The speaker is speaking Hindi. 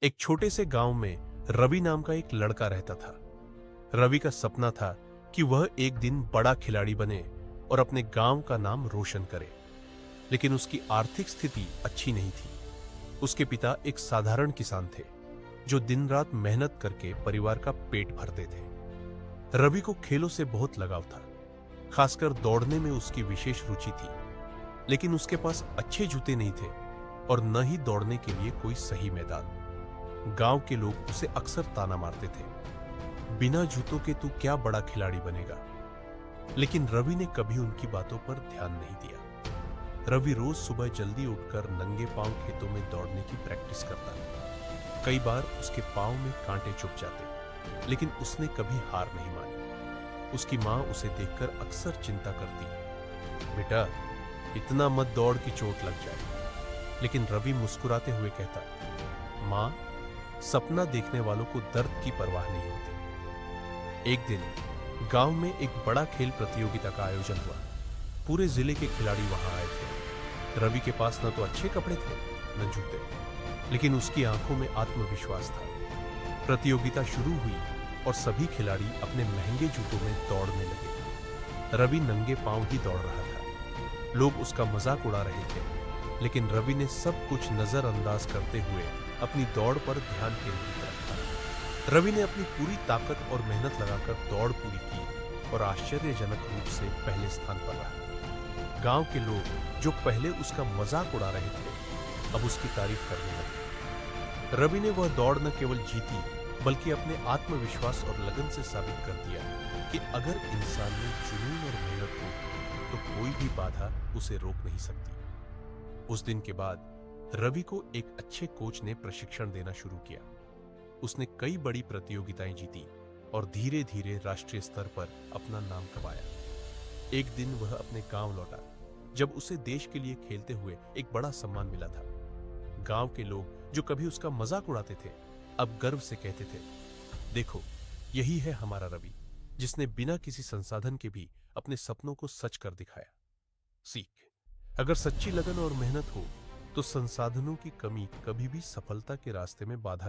एक छोटे से गांव में रवि नाम का एक लड़का रहता था। रवि का सपना था कि वह एक दिन बड़ा खिलाड़ी बने और अपने गांव का नाम रोशन करे। लेकिन उसकी आर्थिक स्थिति अच्छी नहीं थी। उसके पिता एक साधारण किसान थे जो दिन रात मेहनत करके परिवार का पेट भरते थे। रवि को खेलों से बहुत लगाव था, खासकर दौड़ने में उसकी विशेष रुचि थी। लेकिन उसके पास अच्छे जूते नहीं थे और न ही दौड़ने के लिए कोई सही मैदान। गांव के लोग उसे अक्सर ताना मारते थे, बिना जूतों के तू क्या बड़ा खिलाड़ी बनेगा। लेकिन रवि ने कभी उनकी बातों पर ध्यान नहीं दिया। रवि रोज सुबह जल्दी उठकर नंगे पांव खेतों में दौड़ने की प्रैक्टिस करता। कई बार उसके पांव में कांटे चुभ जाते, लेकिन उसने कभी हार नहीं मानी। उसकी मां उसे देखकर अक्सर चिंता करती, बेटा इतना मत दौड़ कि चोट लग जाए। लेकिन रवि मुस्कुराते हुए कहता, मां, सपना देखने वालों को दर्द की परवाह नहीं होती। एक दिन गांव में एक बड़ा खेल प्रतियोगिता का आयोजन हुआ। पूरे जिले के खिलाड़ी वहां आए थे। रवि के पास न तो अच्छे कपड़े थे न जूते, लेकिन उसकी आंखों में आत्मविश्वास था। प्रतियोगिता शुरू हुई और सभी खिलाड़ी अपने महंगे जूतों में दौड़ने लगे। रवि नंगे पांव ही दौड़ रहा था। लोग उसका मजाक उड़ा रहे थे, लेकिन रवि ने सब कुछ नजरअंदाज करते हुए अपनी दौड़ पर ध्यान केंद्रित रखा। रवि ने अपनी पूरी ताकत और मेहनत लगाकर दौड़ पूरी की और आश्चर्यजनक रूप से पहले स्थान पर रहा। गांव के लोग जो पहले उसका मजाक उड़ा रहे थे, अब उसकी तारीफ करने लगे। रवि ने वह दौड़ न केवल जीती, बल्कि अपने आत्मविश्वास और लगन से साबित कर दिया कि अगर इंसान में जुनून और मेहनत हो तो कोई भी बाधा उसे रोक नहीं सकती। उस दिन के बाद रवि को एक अच्छे कोच ने प्रशिक्षण देना शुरू किया। उसने कई बड़ी प्रतियोगिताएं जीती और धीरे धीरे राष्ट्रीय स्तर पर अपना नाम कमाया। एक दिन वह अपने गांव लौटा, जब उसे देश के लिए खेलते हुए एक बड़ा सम्मान मिला था। गांव के लोग जो कभी उसका मजाक उड़ाते थे, अब गर्व से कहते थे, देखो यही है हमारा रवि, जिसने बिना किसी संसाधन के भी अपने सपनों को सच कर दिखाया। सीख, अगर सच्ची लगन और मेहनत हो तो संसाधनों की कमी कभी भी सफलता के रास्ते में बाधा